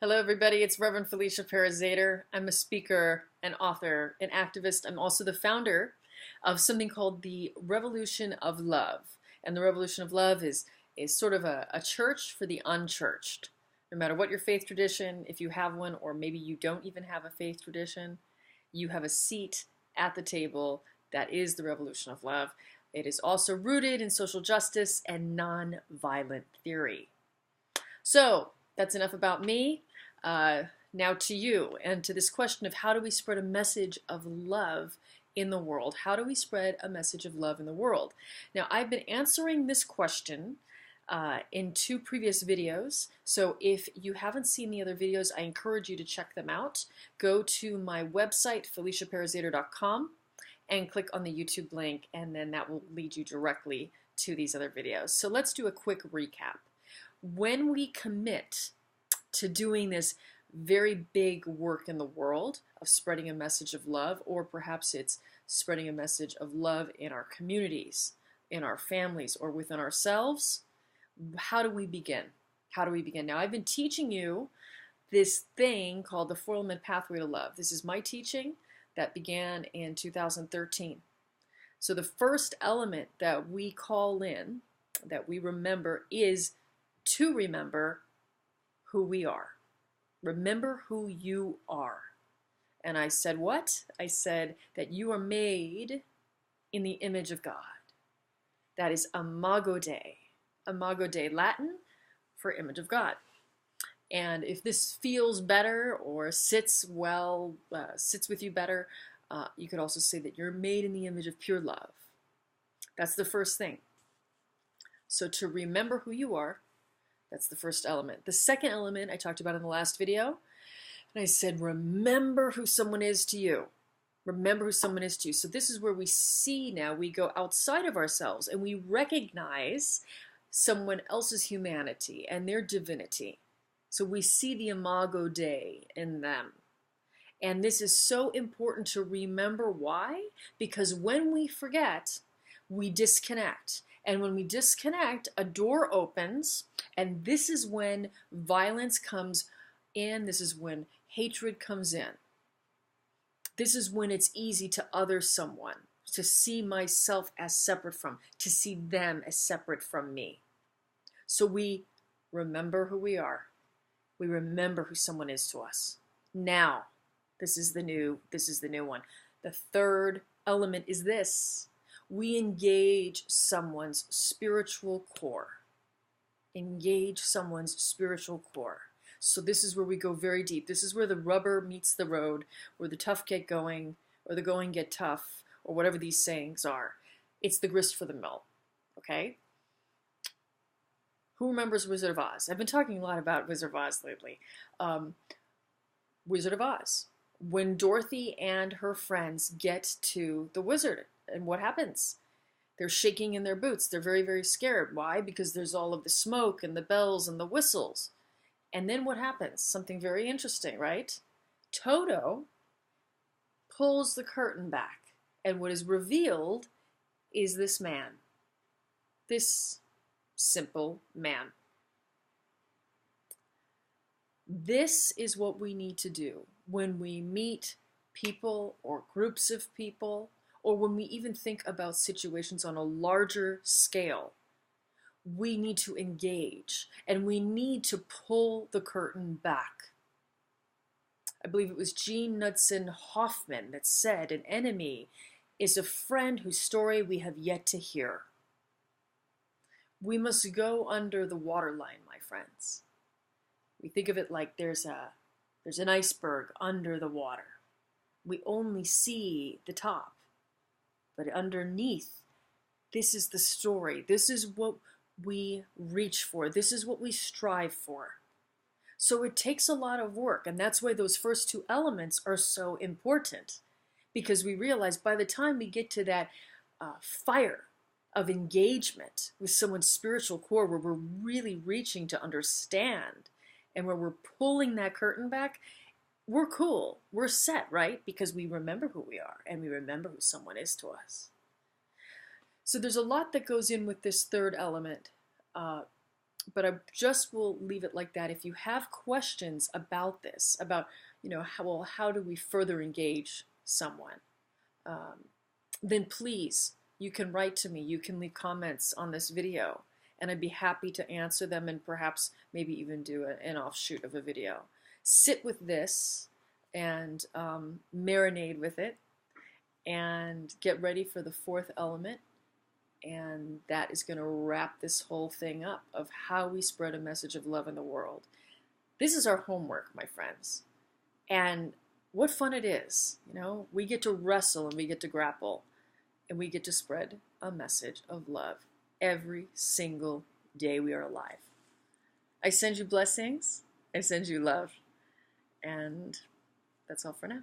Hello, everybody. It's Reverend Felicia Parazaider. I'm a speaker, an author, an activist. I'm also the founder of something called the Revolution of Love. And the Revolution of Love is sort of a church for the unchurched. No matter what your faith tradition, if you have one, or maybe you don't even have a faith tradition, you have a seat at the table that is the Revolution of Love. It is also rooted in social justice and nonviolent theory. So that's enough about me. Now to you and to this question of how do we spread a message of love in the world? How do we spread a message of love in the world? Now, I've been answering this question in two previous videos. So if you haven't seen the other videos, I encourage you to check them out. Go to my website, FeliciaParazaider.com, and click on the YouTube link, and then that will lead you directly to these other videos. So let's do a quick recap. When we commit to doing this very big work in the world of spreading a message of love, or perhaps it's spreading a message of love in our communities, in our families, or within ourselves, how do we begin? How do we begin? Now, I've been teaching you this thing called the 4-element pathway to love. This is my teaching that began in 2013. So the first element that we call in, that we remember, is to remember who we are. Remember who you are. And I said what? I said that you are made in the image of God. That is Imago Dei. Imago Dei, Latin for image of God. And if this feels better or sits well, sits with you better, you could also say that you're made in the image of pure love. That's the first thing. So to remember who you are, that's the first element. The second element I talked about in the last video, and I said, remember who someone is to you. Remember who someone is to you. So this is where we see now, we go outside of ourselves and we recognize someone else's humanity and their divinity. So we see the Imago Dei in them. And this is so important to remember. Why? Because when we forget, we disconnect. And when we disconnect, a door opens, and this is when violence comes in. This is when hatred comes in. This is when it's easy to other someone, to see myself as separate from, to see them as separate from me. So we remember who we are. We remember who someone is to us. Now, this is the new one. The third element is this. We engage someone's spiritual core. Engage someone's spiritual core. So this is where we go very deep. This is where the rubber meets the road, where the tough get going, or the going get tough, or whatever these sayings are. It's the grist for the mill, okay? Who remembers Wizard of Oz? I've been talking a lot about Wizard of Oz lately. Wizard of Oz. When Dorothy and her friends get to the wizard, and what happens? They're shaking in their boots. They're very, very scared. Why? Because there's all of the smoke and the bells and the whistles. And then what happens? Something very interesting, right? Toto pulls the curtain back. And what is revealed is this man. This simple man. This is what we need to do when we meet people or groups of people, or when we even think about situations on a larger scale. We need to engage, and we need to pull the curtain back. I believe it was Jean Knudsen Hoffman that said, an enemy is a friend whose story we have yet to hear. We must go under the waterline, my friends. We think of it like there's an iceberg under the water. We only see the top. But underneath, this is the story. This is what we reach for. This is what we strive for. So it takes a lot of work, and that's why those first two elements are so important. Because we realize by the time we get to that fire of engagement with someone's spiritual core, where we're really reaching to understand, and where we're pulling that curtain back, we're cool. We're set, right? Because we remember who we are, and we remember who someone is to us. So there's a lot that goes in with this third element. But I just will leave it like that. If you have questions about this, about, how do we further engage someone, then please, you can write to me. You can leave comments on this video, and I'd be happy to answer them and perhaps maybe even do an offshoot of a video. Sit with this and marinate with it and get ready for the fourth element. And that is going to wrap this whole thing up of how we spread a message of love in the world. This is our homework, my friends. And what fun it is. We get to wrestle and we get to grapple and we get to spread a message of love every single day we are alive. I send you blessings. I send you love. And that's all for now.